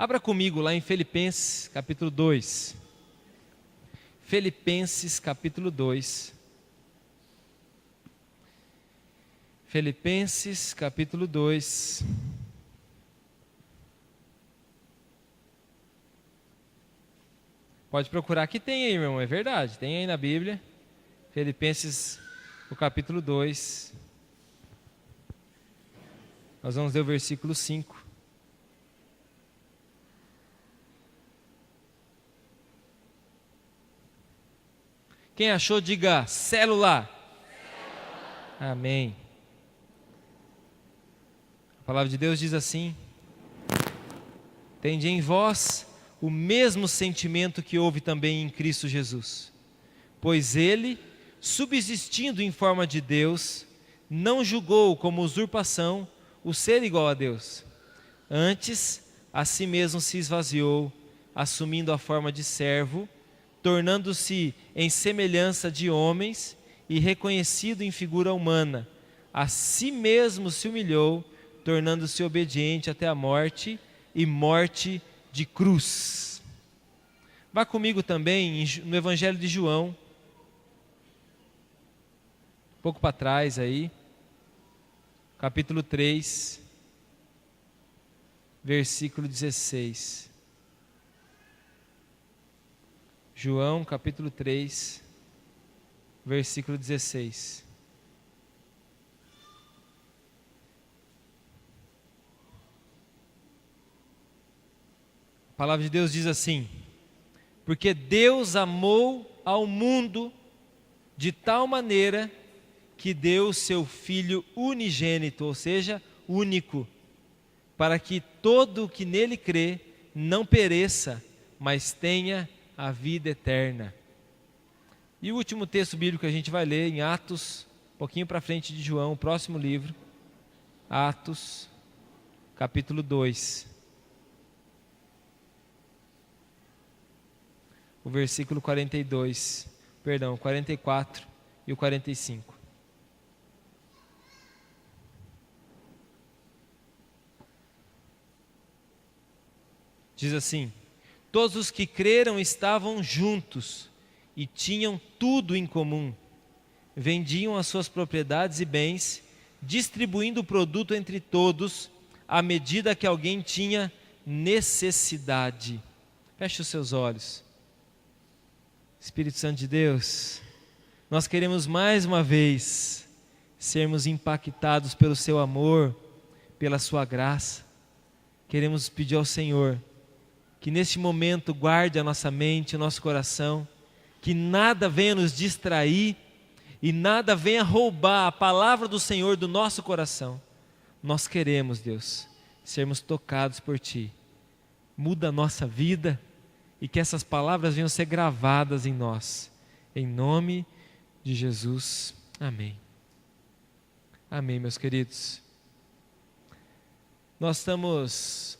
Abra comigo lá em Filipenses, capítulo 2. Filipenses, capítulo 2. Filipenses, capítulo 2. Pode procurar que tem aí, meu irmão, é verdade, tem aí na Bíblia. Filipenses, o capítulo 2. Nós vamos ler o versículo 5. Quem achou, diga célula. Amém. A palavra de Deus diz assim: tende em vós o mesmo sentimento que houve também em Cristo Jesus, pois ele, subsistindo em forma de Deus, não julgou como usurpação o ser igual a Deus. Antes, a si mesmo se esvaziou, assumindo a forma de servo, tornando-se em semelhança de homens e reconhecido em figura humana. A si mesmo se humilhou, tornando-se obediente até a morte e morte de cruz. Vá comigo também no Evangelho de João, um pouco para trás aí, capítulo 3, versículo 16. João, capítulo 3, versículo 16. A palavra de Deus diz assim: porque Deus amou ao mundo de tal maneira que deu o seu Filho unigênito, ou seja, único, para que todo o que nele crê não pereça, mas tenha a vida eterna. E o último texto bíblico que a gente vai ler em Atos, um pouquinho para frente de João, o próximo livro, Atos, capítulo 2. O versículo 42, perdão, 44 e o 45. Diz assim: todos os que creram estavam juntos e tinham tudo em comum. Vendiam as suas propriedades e bens, distribuindo o produto entre todos, à medida que alguém tinha necessidade. Feche os seus olhos. Espírito Santo de Deus, nós queremos mais uma vez sermos impactados pelo seu amor, pela sua graça. Queremos pedir ao Senhor que neste momento guarde a nossa mente, o nosso coração, que nada venha nos distrair e nada venha roubar a palavra do Senhor do nosso coração. Nós queremos, Deus, sermos tocados por Ti. Muda a nossa vida e que essas palavras venham ser gravadas em nós. Em nome de Jesus. Amém. Amém, meus queridos. Nós estamos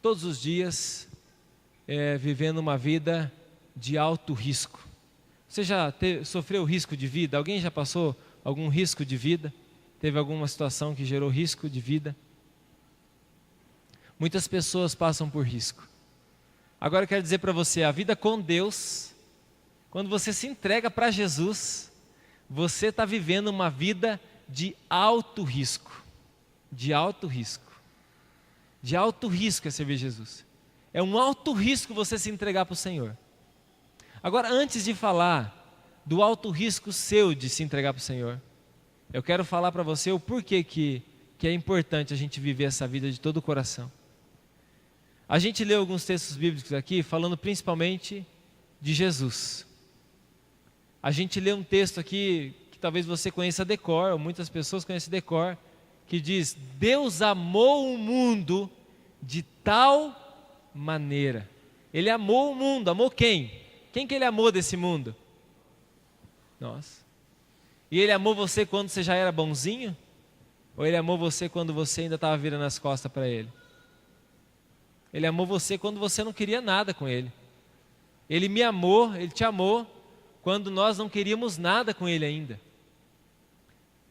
todos os dias vivendo uma vida de alto risco. Você já sofreu risco de vida? Alguém já passou algum risco de vida? Teve alguma situação que gerou risco de vida? Muitas pessoas passam por risco. Agora eu quero dizer para você, a vida com Deus, quando você se entrega para Jesus, você está vivendo uma vida de alto risco. De alto risco. De alto risco é servir Jesus. É um alto risco você se entregar para o Senhor. Agora, antes de falar do alto risco seu de se entregar para o Senhor, eu quero falar para você o porquê que é importante a gente viver essa vida de todo o coração. A gente leu alguns textos bíblicos aqui, falando principalmente de Jesus. A gente lê um texto aqui, que talvez você conheça de cor, ou muitas pessoas conhecem de cor, que diz: Deus amou o mundo de tal maneira. Ele amou o mundo, amou quem? Quem que Ele amou desse mundo? Nós. E Ele amou você quando você já era bonzinho? Ou Ele amou você quando você ainda estava virando as costas para Ele? Ele amou você quando você não queria nada com Ele. Ele me amou, Ele te amou quando nós não queríamos nada com Ele ainda.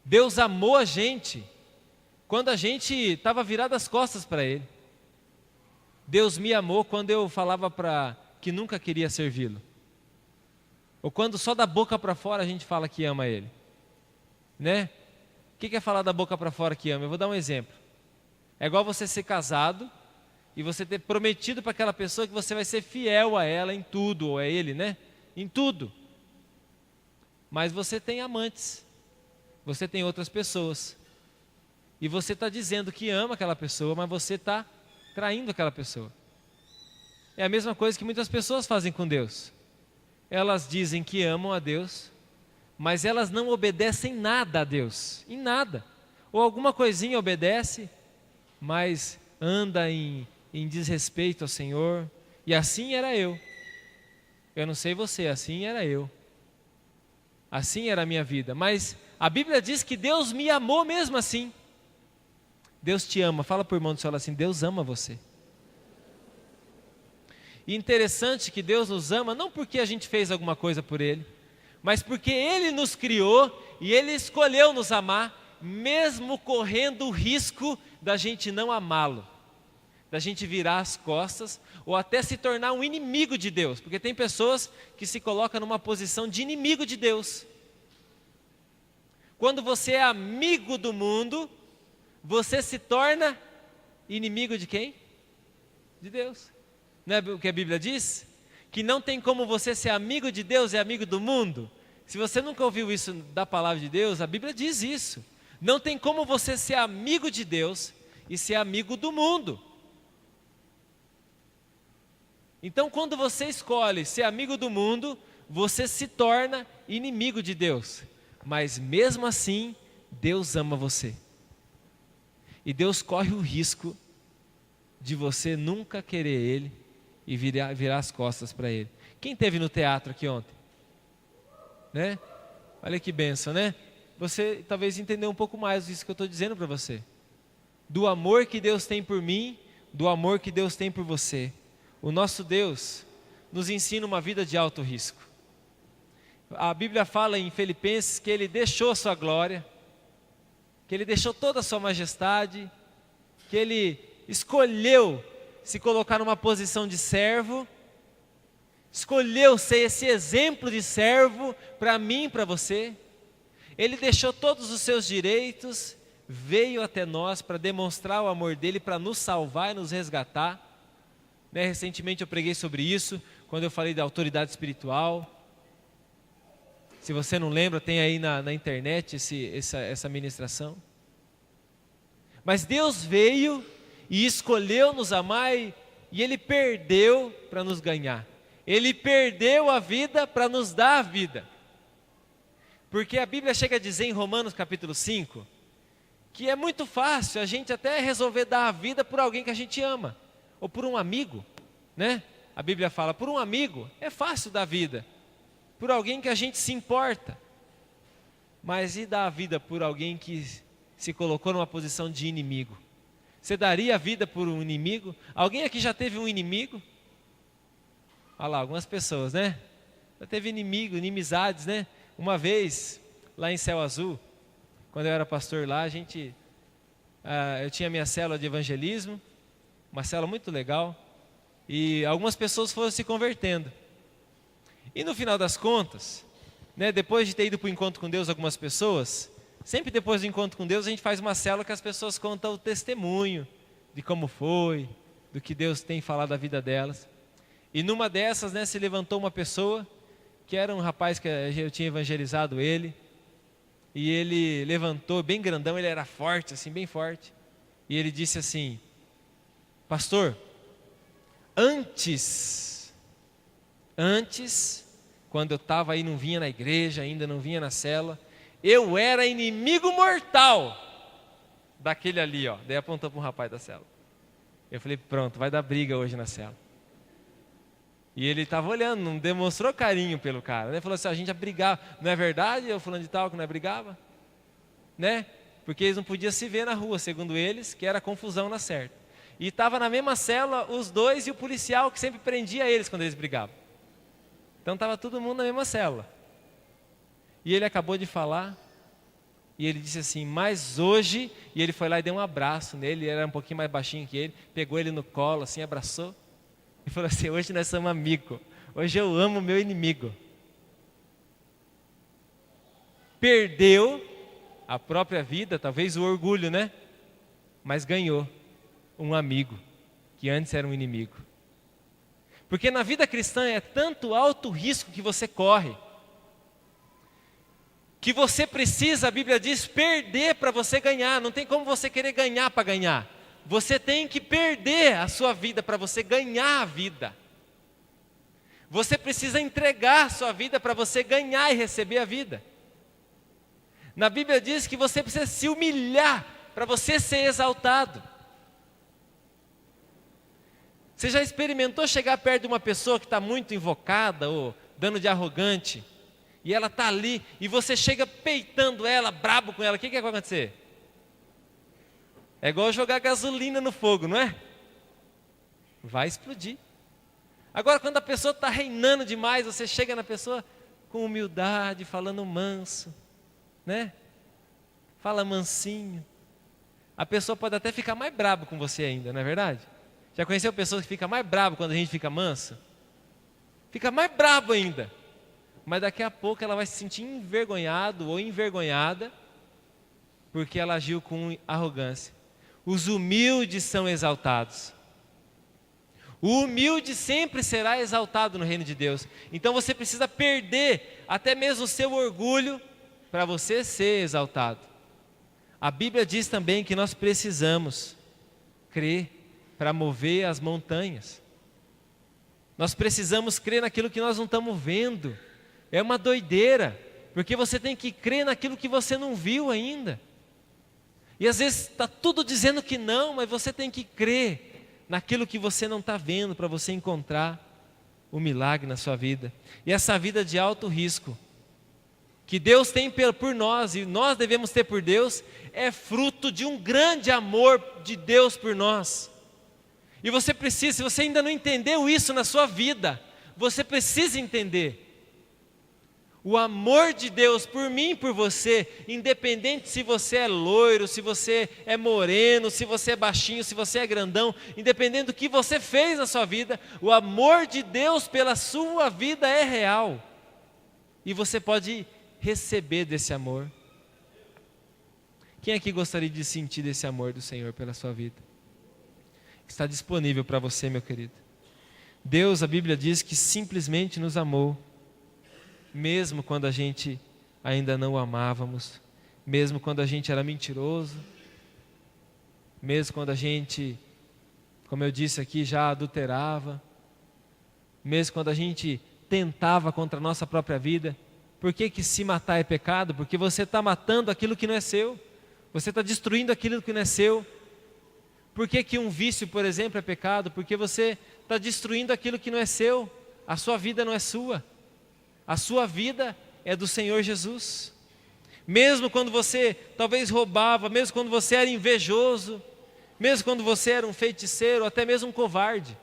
Deus amou a gente quando a gente estava virado as costas para Ele. Deus me amou quando eu falava que nunca queria servi-lo. Ou quando só da boca para fora a gente fala que ama Ele. Né? O que é falar da boca para fora que ama? Eu vou dar um exemplo. É igual você ser casado e você ter prometido para aquela pessoa que você vai ser fiel a ela em tudo, ou a ele, né? Em tudo. Mas você tem amantes, você tem outras pessoas. E você está dizendo que ama aquela pessoa, mas você está traindo aquela pessoa. É a mesma coisa que muitas pessoas fazem com Deus. Elas dizem que amam a Deus, mas elas não obedecem nada a Deus, em nada. Ou alguma coisinha obedece, mas anda em desrespeito ao Senhor. E assim era eu. Eu não sei você, assim era eu. Assim era a minha vida. Mas a Bíblia diz que Deus me amou mesmo assim. Deus te ama. Fala para o irmão do seu lado assim: Deus ama você. E interessante que Deus nos ama não porque a gente fez alguma coisa por Ele, mas porque Ele nos criou e Ele escolheu nos amar, mesmo correndo o risco da gente não amá-lo, da gente virar as costas ou até se tornar um inimigo de Deus, porque tem pessoas que se colocam numa posição de inimigo de Deus. Quando você é amigo do mundo, você se torna inimigo de quem? De Deus. Não é o que a Bíblia diz? Que não tem como você ser amigo de Deus e amigo do mundo. Se você nunca ouviu isso da palavra de Deus, a Bíblia diz isso. Não tem como você ser amigo de Deus e ser amigo do mundo. Então, quando você escolhe ser amigo do mundo, você se torna inimigo de Deus. Mas mesmo assim, Deus ama você. E Deus corre o risco de você nunca querer Ele e virar as costas para Ele. Quem esteve no teatro aqui ontem? Né? Olha que bênção, né? Você talvez entendeu um pouco mais disso que eu estou dizendo para você. Do amor que Deus tem por mim, do amor que Deus tem por você. O nosso Deus nos ensina uma vida de alto risco. A Bíblia fala em Filipenses que Ele deixou a sua glória, que Ele deixou toda a sua majestade, que Ele escolheu se colocar numa posição de servo, escolheu ser esse exemplo de servo para mim e para você. Ele deixou todos os seus direitos, veio até nós para demonstrar o amor dele, para nos salvar e nos resgatar. Né? Recentemente eu preguei sobre isso, quando eu falei da autoridade espiritual. Se você não lembra, tem aí na internet essa ministração. Mas Deus veio e escolheu nos amar e Ele perdeu para nos ganhar. Ele perdeu a vida para nos dar a vida. Porque a Bíblia chega a dizer em Romanos capítulo 5, que é muito fácil a gente até resolver dar a vida por alguém que a gente ama, ou por um amigo, né? A Bíblia fala, por um amigo é fácil dar vida, por alguém que a gente se importa. Mas e dar a vida por alguém que se colocou numa posição de inimigo? Você daria a vida por um inimigo? Alguém aqui já teve um inimigo? Olha lá, algumas pessoas, né? Já teve inimigo, inimizades, né? Uma vez, lá em Céu Azul, quando eu era pastor lá, eu tinha minha célula de evangelismo, uma célula muito legal, e algumas pessoas foram se convertendo. E no final das contas, né, depois de ter ido para o encontro com Deus algumas pessoas, sempre depois do encontro com Deus a gente faz uma célula que as pessoas contam o testemunho de como foi, do que Deus tem falado da vida delas. E numa dessas, né, se levantou uma pessoa, que era um rapaz que eu tinha evangelizado ele, e ele levantou bem grandão, ele era forte, assim, bem forte, e ele disse assim: pastor, antes, quando eu estava aí, não vinha na igreja, ainda não vinha na célula, eu era inimigo mortal daquele ali, ó. Daí apontou para um rapaz da célula. Eu falei, pronto, vai dar briga hoje na célula. E ele estava olhando, não demonstrou carinho pelo cara, né? Falou assim, a gente ia brigar, não é verdade? Eu falando de tal que não é brigava, né? Porque eles não podiam se ver na rua, segundo eles, que era confusão na certa. E estava na mesma célula os dois e o policial que sempre prendia eles quando eles brigavam. Então estava todo mundo na mesma célula. E ele acabou de falar E ele disse assim, mas hoje, e ele foi lá e deu um abraço nele, ele era um pouquinho mais baixinho que ele, pegou ele no colo, assim, abraçou, e falou assim, hoje nós somos amigos, hoje eu amo o meu inimigo. Perdeu a própria vida, talvez o orgulho, né? Mas ganhou um amigo, que antes era um inimigo. Porque na vida cristã é tanto alto risco que você corre, que você precisa, a Bíblia diz, perder para você ganhar. Não tem como você querer ganhar para ganhar. Você tem que perder a sua vida para você ganhar a vida. Você precisa entregar a sua vida para você ganhar e receber a vida. Na Bíblia diz que você precisa se humilhar para você ser exaltado. Você já experimentou chegar perto de uma pessoa que está muito invocada ou dando de arrogante? E ela está ali, e você chega peitando ela, brabo com ela, o que vai acontecer? É igual jogar gasolina no fogo, não é? Vai explodir. Agora, quando a pessoa está reinando demais, você chega na pessoa com humildade, falando manso, né? Fala mansinho. A pessoa pode até ficar mais brabo com você ainda, não é verdade? Já conheceu pessoas que ficam mais brabo quando a gente fica manso? Fica mais brabo ainda. Mas daqui a pouco ela vai se sentir envergonhado ou envergonhada porque ela agiu com arrogância. Os humildes são exaltados. O humilde sempre será exaltado no reino de Deus. Então você precisa perder até mesmo o seu orgulho para você ser exaltado. A Bíblia diz também que nós precisamos crer para mover as montanhas. Nós precisamos crer naquilo que nós não estamos vendo. É uma doideira, porque você tem que crer naquilo que você não viu ainda. E às vezes está tudo dizendo que não, mas você tem que crer naquilo que você não está vendo, para você encontrar o milagre na sua vida. E essa vida de alto risco, que Deus tem por nós, e nós devemos ter por Deus, é fruto de um grande amor de Deus por nós. E você precisa, se você ainda não entendeu isso na sua vida, você precisa entender. O amor de Deus por mim e por você, independente se você é loiro, se você é moreno, se você é baixinho, se você é grandão, independente do que você fez na sua vida, o amor de Deus pela sua vida é real. E você pode receber desse amor. Quem aqui gostaria de sentir desse amor do Senhor pela sua vida? Está disponível para você, meu querido. Deus, a Bíblia diz que simplesmente nos amou, mesmo quando a gente ainda não o amávamos, mesmo quando a gente era mentiroso, mesmo quando a gente, como eu disse aqui, já adulterava, mesmo quando a gente tentava contra a nossa própria vida. Por que se matar é pecado? Porque você está matando aquilo que não é seu, você está destruindo aquilo que não é seu. Por que um vício, por exemplo, é pecado? Porque você está destruindo aquilo que não é seu, a sua vida não é sua. A sua vida é do Senhor Jesus. Mesmo quando você talvez roubava, mesmo quando você era invejoso, mesmo quando você era um feiticeiro, até mesmo um covarde,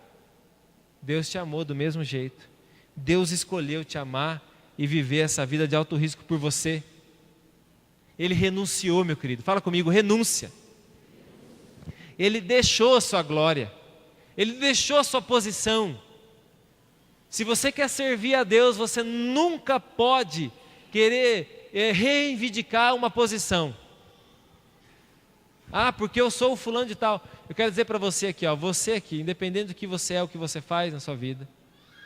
Deus te amou do mesmo jeito. Deus escolheu te amar e viver essa vida de alto risco por você. Ele renunciou, meu querido. Fala comigo, renúncia. Ele deixou a sua glória. Ele deixou a sua posição. Se você quer servir a Deus, você nunca pode querer reivindicar uma posição. Ah, porque eu sou o fulano de tal. Eu quero dizer para você aqui, você aqui, independente do que você é, o que você faz na sua vida,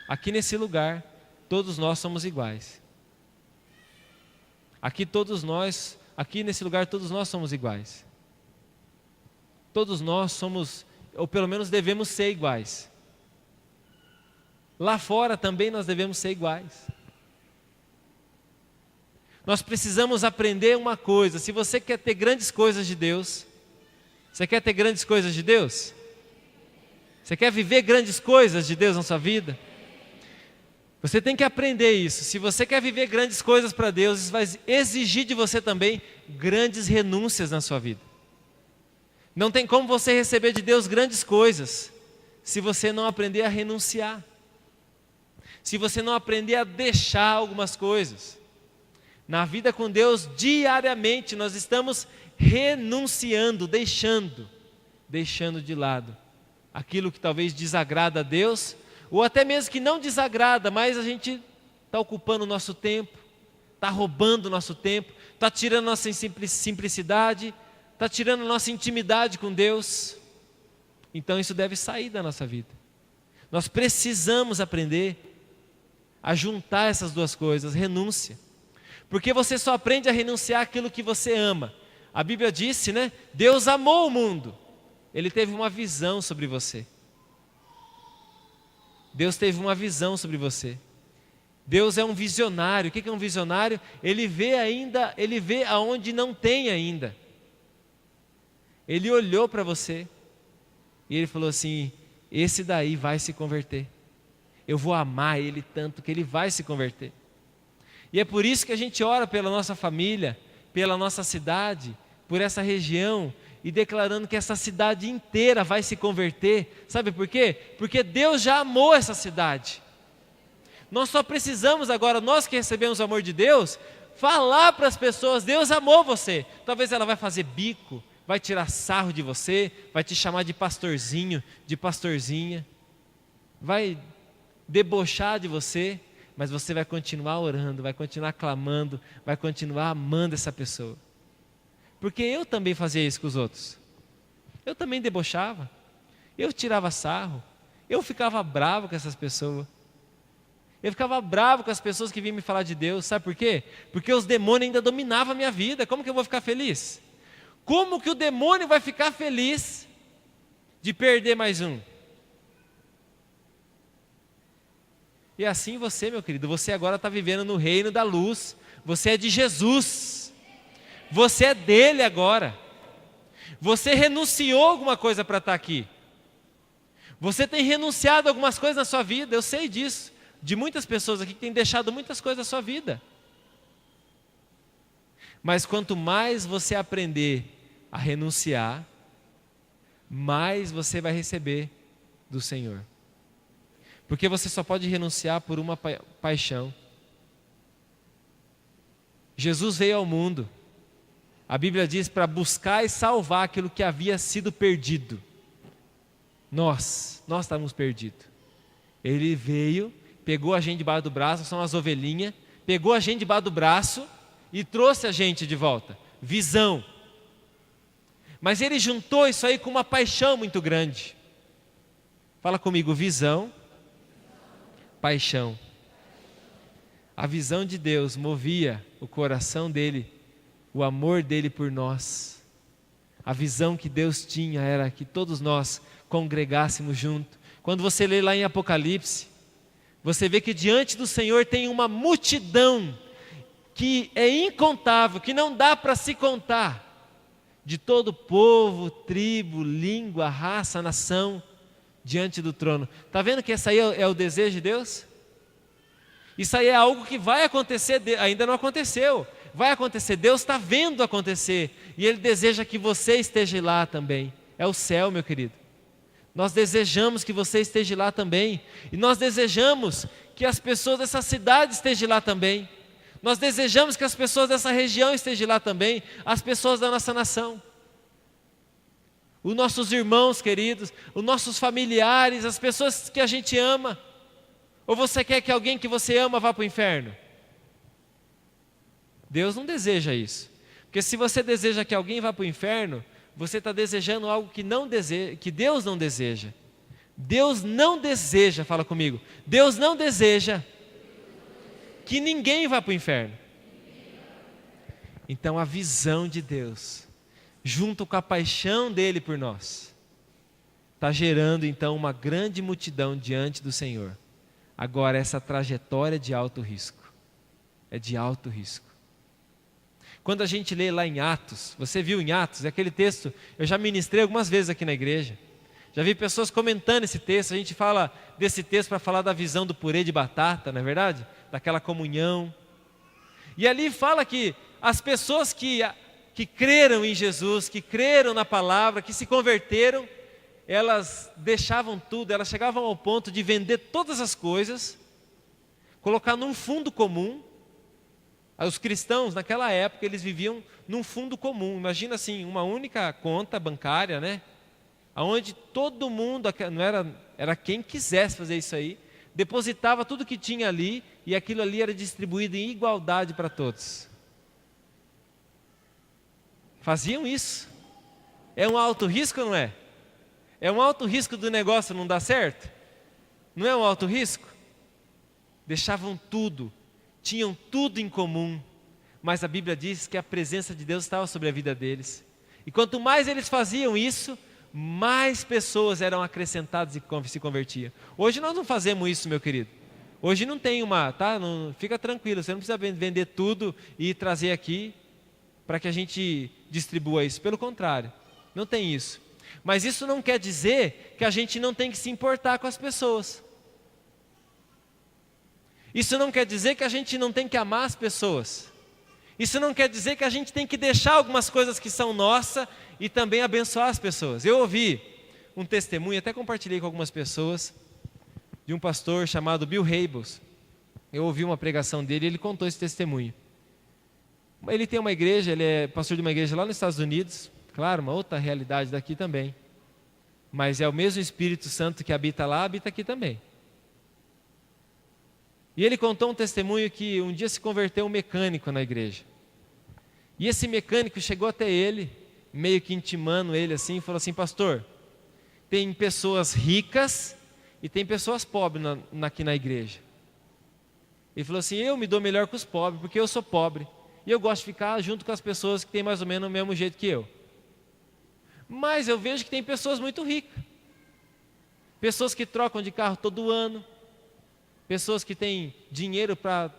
aqui nesse lugar, todos nós somos iguais. Aqui nesse lugar, todos nós somos iguais. Todos nós somos, ou pelo menos devemos ser iguais. Lá fora também nós devemos ser iguais. Nós precisamos aprender uma coisa. Se você quer ter grandes coisas de Deus, você quer ter grandes coisas de Deus? Você quer viver grandes coisas de Deus na sua vida? Você tem que aprender isso. Se você quer viver grandes coisas para Deus, isso vai exigir de você também grandes renúncias na sua vida. Não tem como você receber de Deus grandes coisas se você não aprender a renunciar. Se você não aprender a deixar algumas coisas. Na vida com Deus, diariamente, nós estamos renunciando, deixando de lado aquilo que talvez desagrada a Deus, ou até mesmo que não desagrada, mas a gente está ocupando o nosso tempo, está roubando o nosso tempo, está tirando a nossa simplicidade, está tirando a nossa intimidade com Deus. Então isso deve sair da nossa vida. Nós precisamos aprender a juntar essas duas coisas, renúncia. Porque você só aprende a renunciar aquilo que você ama. A Bíblia disse, né? Deus amou o mundo. Ele teve uma visão sobre você. Deus teve uma visão sobre você. Deus é um visionário. O que é um visionário? Ele vê aonde não tem ainda. Ele olhou para você e ele falou assim: esse daí vai se converter. Eu vou amar ele tanto que ele vai se converter. E é por isso que a gente ora pela nossa família, pela nossa cidade, por essa região, e declarando que essa cidade inteira vai se converter. Sabe por quê? Porque Deus já amou essa cidade. Nós só precisamos agora, nós que recebemos o amor de Deus, falar para as pessoas: Deus amou você. Talvez ela vai fazer bico, vai tirar sarro de você, vai te chamar de pastorzinho, de pastorzinha, vai debochar de você, mas você vai continuar orando, vai continuar clamando, vai continuar amando essa pessoa. Porque eu também fazia isso com os outros. Eu também debochava, eu tirava sarro, eu ficava bravo com essas pessoas. Eu ficava bravo com as pessoas que vinham me falar de Deus. Sabe por quê? Porque os demônios ainda dominavam a minha vida. Como que eu vou ficar feliz? Como que o demônio vai ficar feliz de perder mais um? E assim você, meu querido, você agora está vivendo no reino da luz. Você é de Jesus. Você é dele agora. Você renunciou alguma coisa para estar aqui. Você tem renunciado a algumas coisas na sua vida, eu sei disso. De muitas pessoas aqui que têm deixado muitas coisas na sua vida. Mas quanto mais você aprender a renunciar, mais você vai receber do Senhor. Porque você só pode renunciar por uma paixão. Jesus veio ao mundo, a Bíblia diz, para buscar e salvar aquilo que havia sido perdido. Nós estávamos perdidos. Ele veio, pegou a gente debaixo do braço, são as ovelhinhas, pegou a gente debaixo do braço e trouxe a gente de volta. Visão. Mas ele juntou isso aí com uma paixão muito grande. Fala comigo: visão, paixão. A visão de Deus movia o coração dele, o amor dele por nós. A visão que Deus tinha era que todos nós congregássemos junto. Quando você lê lá em Apocalipse, você vê que diante do Senhor tem uma multidão que é incontável, que não dá para se contar, de todo povo, tribo, língua, raça, nação, diante do trono. Está vendo que esse aí é o desejo de Deus? Isso aí é algo que vai acontecer, ainda não aconteceu, vai acontecer. Deus está vendo acontecer e Ele deseja que você esteja lá também. É o céu, meu querido. Nós desejamos que você esteja lá também, e nós desejamos que as pessoas dessa cidade estejam lá também. Nós desejamos que as pessoas dessa região estejam lá também, as pessoas da nossa nação. Os nossos irmãos queridos, os nossos familiares, as pessoas que a gente ama. Ou você quer que alguém que você ama vá para o inferno? Deus não deseja isso. Porque se você deseja que alguém vá para o inferno, você está desejando algo que Deus não deseja. Deus não deseja, fala comigo, Deus não deseja que ninguém vá para o inferno. Então a visão de Deus, junto com a paixão dele por nós, está gerando então uma grande multidão diante do Senhor. Agora essa trajetória é de alto risco. É de alto risco. Quando a gente lê lá em Atos, você viu em Atos, é aquele texto, eu já ministrei algumas vezes aqui na igreja. Já vi pessoas comentando esse texto, a gente fala desse texto para falar da visão do purê de batata, não é verdade? Daquela comunhão. E ali fala que as pessoas que creram em Jesus, que creram na palavra, que se converteram, elas deixavam tudo, elas chegavam ao ponto de vender todas as coisas, colocar num fundo comum Os cristãos, naquela época, eles viviam num fundo comum. Imagina assim, uma única conta bancária, né? Onde todo mundo, não era quem quisesse fazer isso aí, depositava tudo que tinha ali e aquilo ali era distribuído em igualdade para todos. Faziam isso. É um alto risco ou não é? É um alto risco do negócio não dar certo? Não é um alto risco? Deixavam tudo, tinham tudo em comum, mas a Bíblia diz que a presença de Deus estava sobre a vida deles. E quanto mais eles faziam isso, mais pessoas eram acrescentadas e se convertiam. Hoje nós não fazemos isso, meu querido. Hoje não tem tá? Não, fica tranquilo, você não precisa vender tudo e trazer aqui para que a gente distribua isso. Pelo contrário, não tem isso. Mas isso não quer dizer que a gente não tem que se importar com as pessoas. Isso não quer dizer que a gente não tem que amar as pessoas. Isso não quer dizer que a gente tem que deixar algumas coisas que são nossas e também abençoar as pessoas. Eu ouvi um testemunho, até compartilhei com algumas pessoas, de um pastor chamado Bill Hybels. Eu ouvi uma pregação dele e ele contou esse testemunho. Ele tem uma igreja, ele é pastor de uma igreja lá nos Estados Unidos, claro, uma outra realidade daqui também. Mas é o mesmo Espírito Santo que habita lá, habita aqui também. E ele contou um testemunho que um dia se converteu um mecânico na igreja. E esse mecânico chegou até ele, meio que intimando ele assim, e falou assim: pastor, tem pessoas ricas e tem pessoas pobres aqui na igreja. Ele falou assim: eu me dou melhor com os pobres, porque eu sou pobre. E eu gosto de ficar junto com as pessoas que têm mais ou menos o mesmo jeito que eu. Mas eu vejo que tem pessoas muito ricas. Pessoas que trocam de carro todo ano. Pessoas que têm dinheiro para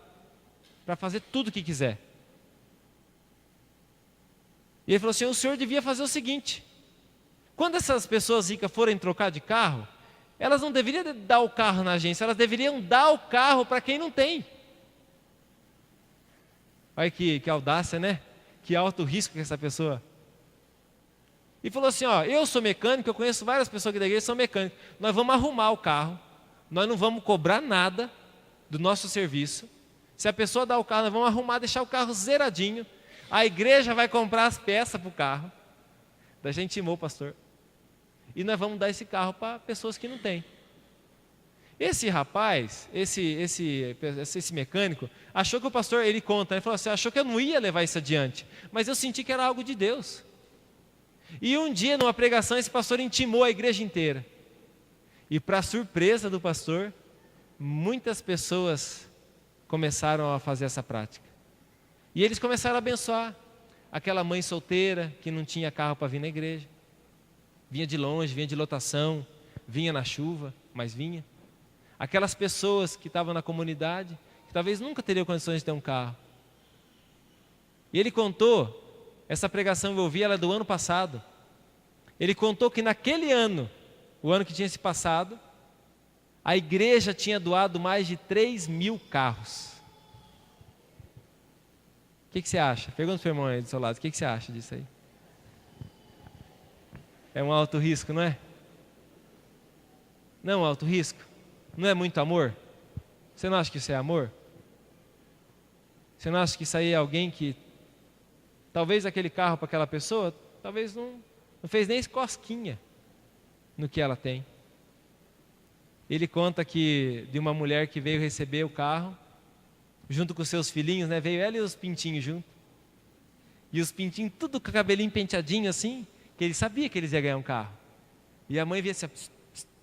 fazer tudo o que quiser. E ele falou assim: o senhor devia fazer o seguinte: quando essas pessoas ricas forem trocar de carro, elas não deveriam dar o carro na agência, elas deveriam dar o carro para quem não tem. Olha que audácia, né? Que alto risco que essa pessoa. E falou assim: ó, eu sou mecânico, eu conheço várias pessoas aqui da igreja que são mecânicos. Nós vamos arrumar o carro, nós não vamos cobrar nada do nosso serviço. Se a pessoa dá o carro, nós vamos arrumar, deixar o carro zeradinho. A igreja vai comprar as peças para o carro. Da gente intimou o pastor. E nós vamos dar esse carro para pessoas que não têm. Esse rapaz, esse mecânico, achou que o pastor, ele conta, ele falou assim: achou que eu não ia levar isso adiante, mas eu senti que era algo de Deus. E um dia, numa pregação, esse pastor intimou a igreja inteira. E para surpresa do pastor, muitas pessoas começaram a fazer essa prática. E eles começaram a abençoar aquela mãe solteira que não tinha carro para vir na igreja. Vinha de longe, vinha de lotação, vinha na chuva, mas vinha. Aquelas pessoas que estavam na comunidade, que talvez nunca teriam condições de ter um carro. E ele contou, essa pregação eu ouvi, ela é do ano passado. Ele contou que naquele ano, o ano que tinha se passado, a igreja tinha doado mais de 3.000 carros. O que você acha? Pergunta para o irmão aí do seu lado, o que você acha disso aí? É um alto risco, não é? Não é um alto risco? Não é muito amor? Você não acha que isso é amor? Você não acha que isso aí é alguém que, talvez aquele carro para aquela pessoa, talvez não fez nem cosquinha no que ela tem. Ele conta que de uma mulher que veio receber o carro, junto com seus filhinhos, né? Veio ela e os pintinhos junto. E os pintinhos tudo com o cabelinho penteadinho assim, que ele sabia que eles iam ganhar um carro. E a mãe via assim,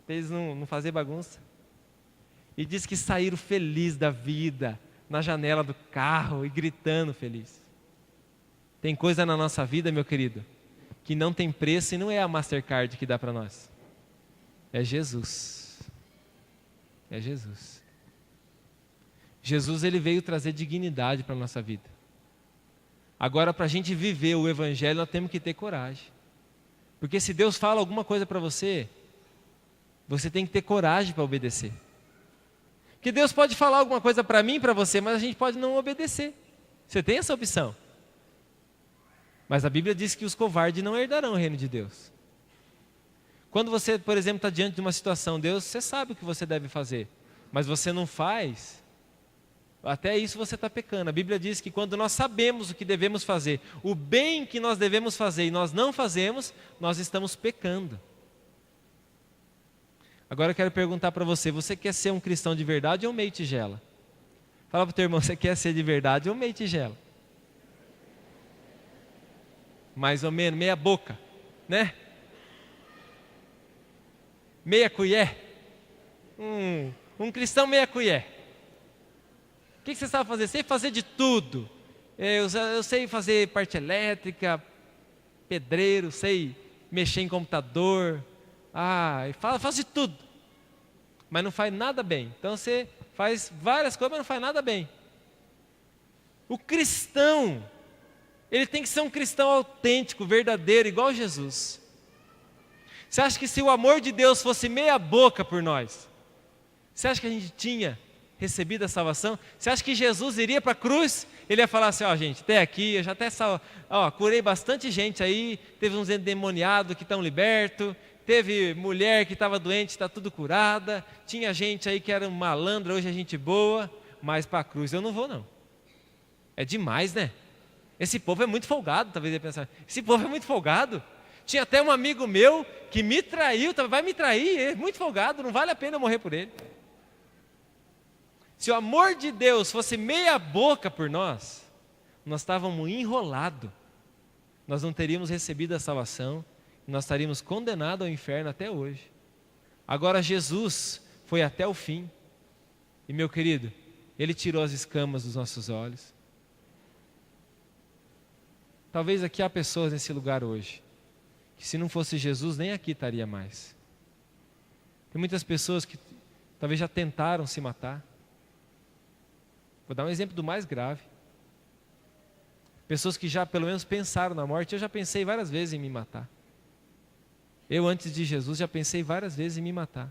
para eles não fazer bagunça. E diz que saíram felizes da vida, na janela do carro e gritando feliz. Tem coisa na nossa vida, meu querido, que não tem preço e não é a Mastercard que dá para nós. É Jesus. É Jesus. Jesus, ele veio trazer dignidade para a nossa vida. Agora, para a gente viver o Evangelho, nós temos que ter coragem. Porque se Deus fala alguma coisa para você, você tem que ter coragem para obedecer. Porque Deus pode falar alguma coisa para mim, para você, mas a gente pode não obedecer. Você tem essa opção. Mas a Bíblia diz que os covardes não herdarão o reino de Deus. Quando você, por exemplo, está diante de uma situação, Deus, você sabe o que você deve fazer, mas você não faz, Até isso você está pecando. A Bíblia diz que quando nós sabemos o que devemos fazer, o bem que nós devemos fazer e nós não fazemos, nós estamos pecando. Agora eu quero perguntar para você, você quer ser um cristão de verdade ou meio tigela? Fala para o teu irmão, você quer ser de verdade ou meio tigela? Mais ou menos, meia boca, né? Meia colher. Um cristão meia colher. O que você sabe fazer? Sei fazer de tudo. Eu sei fazer parte elétrica, pedreiro, sei mexer em computador. Faz de tudo. Mas não faz nada bem. Então você faz várias coisas, mas não faz nada bem. O cristão, ele tem que ser um cristão autêntico, verdadeiro, igual Jesus. Você acha que se o amor de Deus fosse meia boca por nós, você acha que a gente tinha recebido a salvação? Você acha que Jesus iria para a cruz? Ele ia falar assim, gente, até aqui, eu já até curei bastante gente aí, teve uns endemoniados que estão libertos, teve mulher que estava doente, está tudo curada, tinha gente aí que era um malandro, hoje é gente boa, mas para a cruz eu não vou não. É demais, né? Esse povo é muito folgado, talvez ele pensar, esse povo é muito folgado. Tinha até um amigo meu que me traiu, vai me trair, é muito folgado, não vale a pena eu morrer por ele. Se o amor de Deus fosse meia boca por nós, nós estávamos enrolados, nós não teríamos recebido a salvação, nós estaríamos condenados ao inferno até hoje. Agora Jesus foi até o fim, e meu querido, Ele tirou as escamas dos nossos olhos. Talvez aqui há pessoas nesse lugar hoje, que se não fosse Jesus, nem aqui estaria mais. Tem muitas pessoas que talvez já tentaram se matar. Vou dar um exemplo do mais grave. Pessoas que já pelo menos pensaram na morte. Eu já pensei várias vezes em me matar. Eu antes de Jesus já pensei várias vezes em me matar.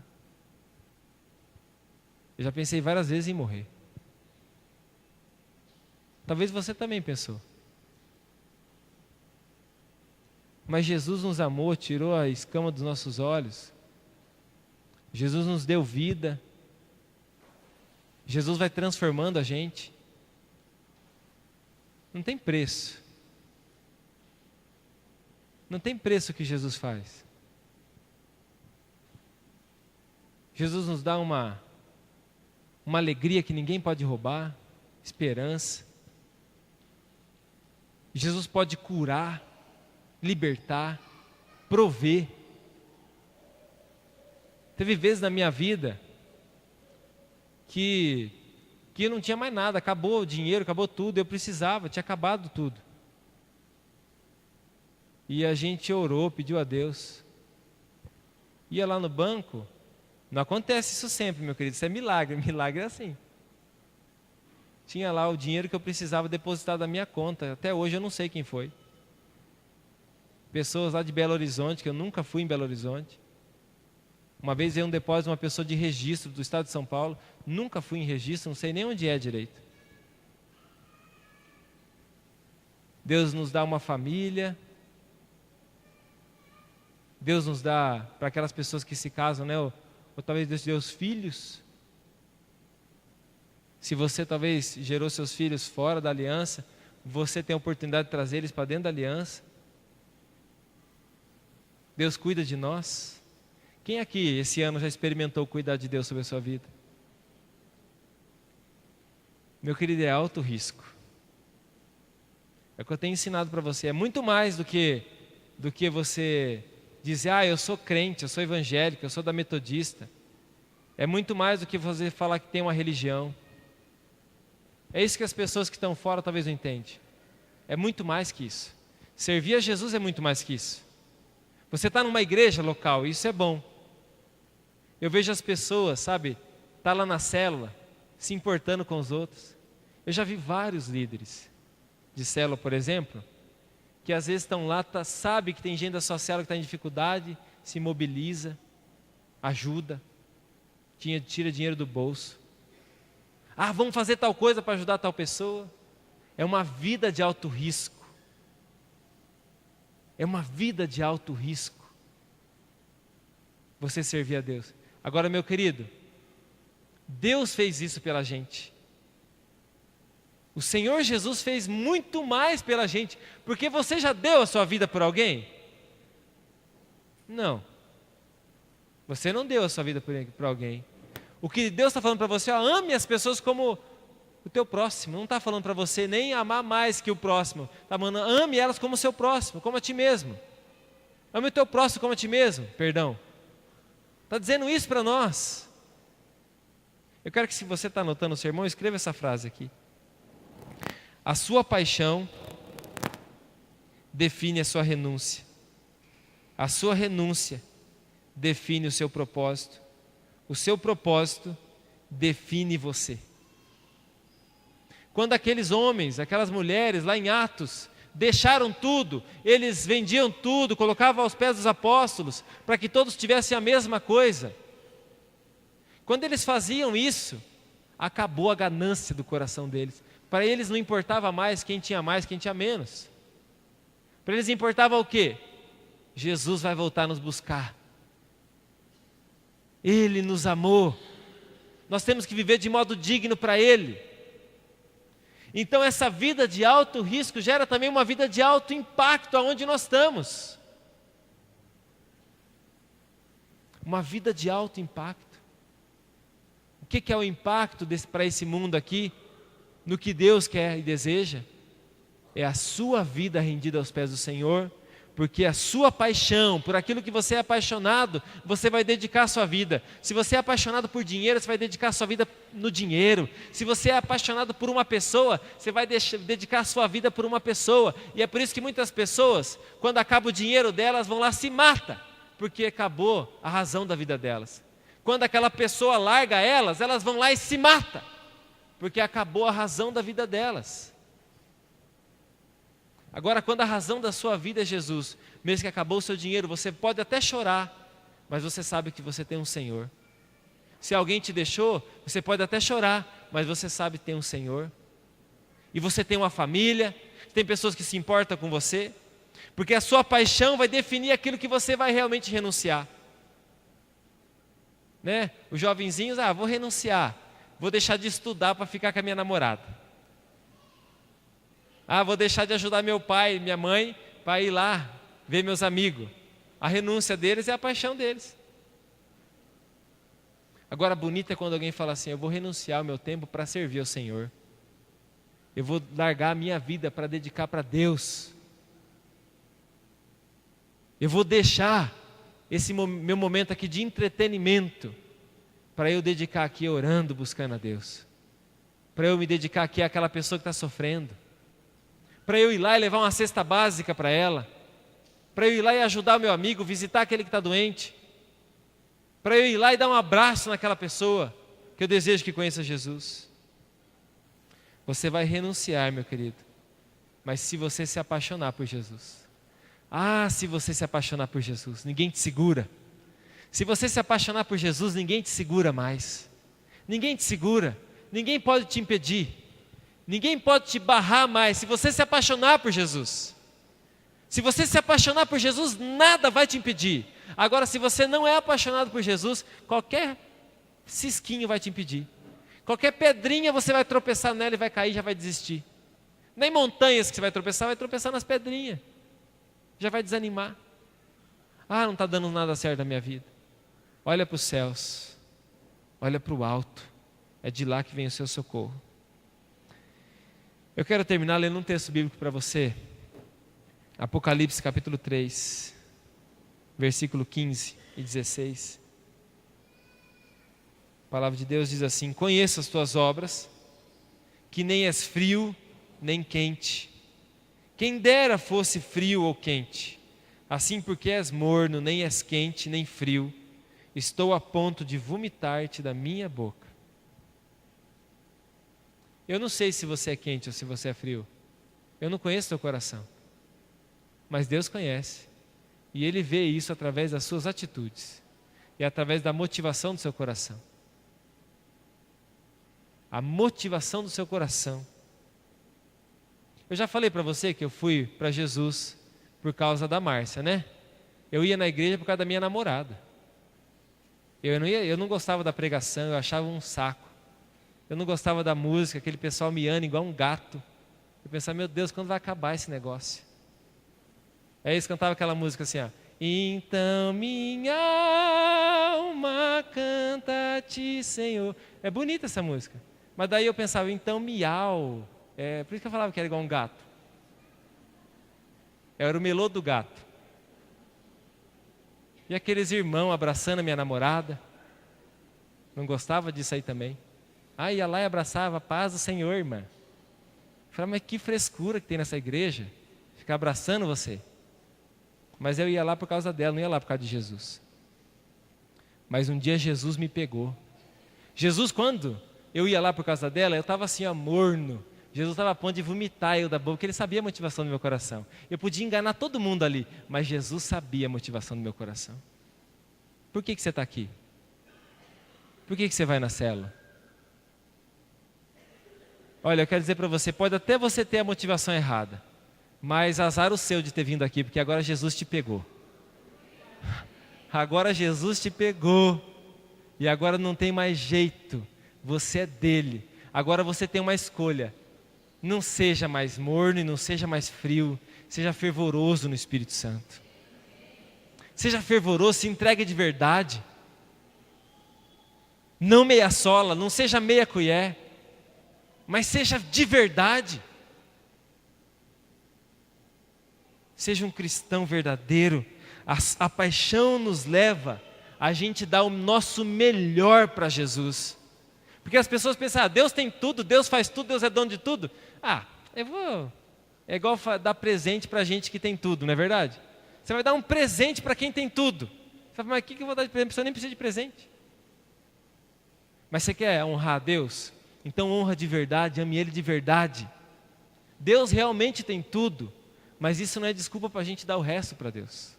Eu já pensei várias vezes em morrer. Talvez você também pensou. Mas Jesus nos amou, tirou a escama dos nossos olhos. Jesus nos deu vida. Jesus vai transformando a gente. Não tem preço. Não tem preço o que Jesus faz. Jesus nos dá uma alegria que ninguém pode roubar, esperança. Jesus pode curar, libertar, prover. Teve vezes na minha vida que eu não tinha mais nada, acabou o dinheiro, acabou tudo, eu precisava, tinha acabado tudo. E a gente orou, pediu a Deus. Ia lá no banco, não acontece isso sempre, meu querido, isso é milagre, milagre é assim. Tinha lá o dinheiro que eu precisava depositar da minha conta, até hoje eu não sei quem foi. Pessoas lá de Belo Horizonte, que eu nunca fui em Belo Horizonte. Uma vez veio um depósito de uma pessoa de registro do estado de São Paulo, nunca fui em registro, não sei nem onde é direito. Deus nos dá uma família, Deus nos dá, para aquelas pessoas que se casam, né, ou talvez Deus dê os filhos. Se você talvez gerou seus filhos fora da aliança, você tem a oportunidade de trazer eles para dentro da aliança. Deus cuida de nós. Quem aqui esse ano já experimentou cuidar de Deus sobre a sua vida? Meu querido, é alto risco. É o que eu tenho ensinado para você. É muito mais do que você dizer, eu sou crente, eu sou evangélico, eu sou da metodista. É muito mais do que você falar que tem uma religião. É isso que as pessoas que estão fora talvez não entendem. É muito mais que isso. Servir a Jesus é muito mais que isso. Você está numa igreja local, isso é bom. Eu vejo as pessoas, sabe, tá lá na célula, se importando com os outros. Eu já vi vários líderes de célula, por exemplo, que às vezes estão lá, sabe que tem gente da sua célula que está em dificuldade, se mobiliza, ajuda, tira dinheiro do bolso. Vamos fazer tal coisa para ajudar tal pessoa. É uma vida de alto risco. É uma vida de alto risco você servir a Deus. Agora, meu querido, Deus fez isso pela gente. O Senhor Jesus fez muito mais pela gente, porque você já deu a sua vida por alguém? Não. Você não deu a sua vida por alguém. O que Deus está falando para você, ame as pessoas como o teu próximo. Não está falando para você nem amar mais que o próximo. Está falando, ame elas como o seu próximo, como a ti mesmo. Ame o teu próximo como a ti mesmo, perdão. Está dizendo isso para nós. Eu quero que, se você está anotando o sermão, escreva essa frase aqui. A sua paixão define a sua renúncia. A sua renúncia define o seu propósito. O seu propósito define você. Quando aqueles homens, aquelas mulheres lá em Atos, deixaram tudo, eles vendiam tudo, colocavam aos pés dos apóstolos, para que todos tivessem a mesma coisa. Quando eles faziam isso, acabou a ganância do coração deles. Para eles não importava mais, quem tinha menos. Para eles importava o quê? Jesus vai voltar a nos buscar. Ele nos amou. Nós temos que viver de modo digno para Ele. Então essa vida de alto risco gera também uma vida de alto impacto aonde nós estamos. Uma vida de alto impacto. O que é o impacto para esse mundo aqui? No que Deus quer e deseja? É a sua vida rendida aos pés do Senhor, porque a sua paixão, por aquilo que você é apaixonado, você vai dedicar a sua vida. Se você é apaixonado por dinheiro, você vai dedicar a sua vida no dinheiro. Se você é apaixonado por uma pessoa, você vai dedicar a sua vida por uma pessoa. E é por isso que muitas pessoas, quando acaba o dinheiro delas, vão lá e se matam, porque acabou a razão da vida delas. Quando aquela pessoa larga elas, elas vão lá e se matam, porque acabou a razão da vida delas. Agora, quando a razão da sua vida é Jesus, mesmo que acabou o seu dinheiro, você pode até chorar, mas você sabe que você tem um Senhor. Se alguém te deixou, você pode até chorar, mas você sabe que tem um Senhor. E você tem uma família, tem pessoas que se importam com você, porque a sua paixão vai definir aquilo que você vai realmente renunciar. Né? Os jovenzinhos, vou renunciar, vou deixar de estudar para ficar com a minha namorada. Vou deixar de ajudar meu pai e minha mãe para ir lá ver meus amigos. A renúncia deles é a paixão deles. Agora, bonito é quando alguém fala assim, eu vou renunciar o meu tempo para servir ao Senhor. Eu vou largar a minha vida para dedicar para Deus. Eu vou deixar esse meu momento aqui de entretenimento para eu dedicar aqui orando, buscando a Deus. Para eu me dedicar aqui àquela pessoa que está sofrendo. Para eu ir lá e levar uma cesta básica para ela. Para eu ir lá e ajudar o meu amigo, visitar aquele que está doente. Para eu ir lá e dar um abraço naquela pessoa que eu desejo que conheça Jesus. Você vai renunciar, meu querido, mas se você se apaixonar por Jesus. Se você se apaixonar por Jesus, ninguém te segura. Se você se apaixonar por Jesus, ninguém te segura mais. Ninguém te segura, ninguém pode te impedir. Ninguém pode te barrar mais se você se apaixonar por Jesus. Se você se apaixonar por Jesus, nada vai te impedir. Agora, se você não é apaixonado por Jesus, qualquer cisquinho vai te impedir. Qualquer pedrinha você vai tropeçar nela e vai cair, já vai desistir. Nem montanhas que você vai tropeçar nas pedrinhas. Já vai desanimar. Não está dando nada certo na minha vida. Olha para os céus. Olha para o alto. É de lá que vem o seu socorro. Eu quero terminar lendo um texto bíblico para você. Apocalipse capítulo 3, versículo 15 e 16. A palavra de Deus diz assim: conheço as tuas obras, que nem és frio nem quente. Quem dera fosse frio ou quente. Assim, porque és morno, nem és quente nem frio, estou a ponto de vomitar-te da minha boca. Eu não sei se você é quente ou se você é frio. Eu não conheço teu coração. Mas Deus conhece. E Ele vê isso através das suas atitudes. E através da motivação do seu coração. A motivação do seu coração. Eu já falei para você que eu fui para Jesus por causa da Márcia, né? Eu ia na igreja por causa da minha namorada. Eu não gostava da pregação, eu achava um saco. Eu não gostava da música, aquele pessoal miando igual um gato. Eu pensava, meu Deus, quando vai acabar esse negócio? Aí eles cantavam aquela música assim, ó. Então minha alma canta-te, Senhor. É bonita essa música. Mas daí eu pensava, então miau. Por isso que eu falava que era igual um gato. Era o melô do gato. E aqueles irmãos abraçando a minha namorada. Não gostava disso aí também. Ia lá e abraçava, a paz do Senhor, irmã. Eu falava, mas que frescura que tem nessa igreja. Ficar abraçando você. Mas eu ia lá por causa dela, não ia lá por causa de Jesus. Mas um dia Jesus me pegou. Jesus, quando eu ia lá por causa dela, eu estava assim, morno. Jesus estava a ponto de vomitar eu da boca, porque ele sabia a motivação do meu coração. Eu podia enganar todo mundo ali, mas Jesus sabia a motivação do meu coração. Por que você está aqui? Por que você vai na célula? Olha, eu quero dizer para você, pode até você ter a motivação errada, mas azar o seu de ter vindo aqui, porque agora Jesus te pegou. Agora Jesus te pegou. E agora não tem mais jeito. Você é dele. Agora você tem uma escolha. Não seja mais morno e não seja mais frio. Seja fervoroso no Espírito Santo. Seja fervoroso, se entregue de verdade. Não meia sola, não seja meia colher. Mas seja de verdade. Seja um cristão verdadeiro. A paixão nos leva a gente dar o nosso melhor para Jesus. Porque as pessoas pensam, Deus tem tudo, Deus faz tudo, Deus é dono de tudo. É igual dar presente para gente que tem tudo, não é verdade? Você vai dar um presente para quem tem tudo. Você fala, mas o que eu vou dar de presente? A pessoa nem precisa de presente. Mas você quer honrar a Deus? Então honra de verdade, ame Ele de verdade. Deus realmente tem tudo, mas isso não é desculpa para a gente dar o resto para Deus.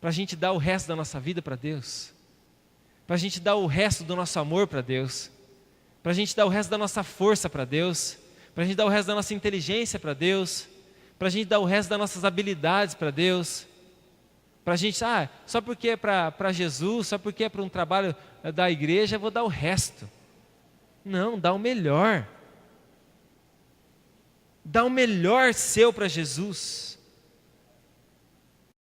Para a gente dar o resto da nossa vida para Deus. Para a gente dar o resto do nosso amor para Deus. Para a gente dar o resto da nossa força para Deus. Para a gente dar o resto da nossa inteligência para Deus. Para a gente dar o resto das nossas habilidades para Deus. Para a gente, só porque é para Jesus, só porque é para um trabalho da igreja, eu vou dar o resto. Não, dá o melhor. Dá o melhor seu para Jesus.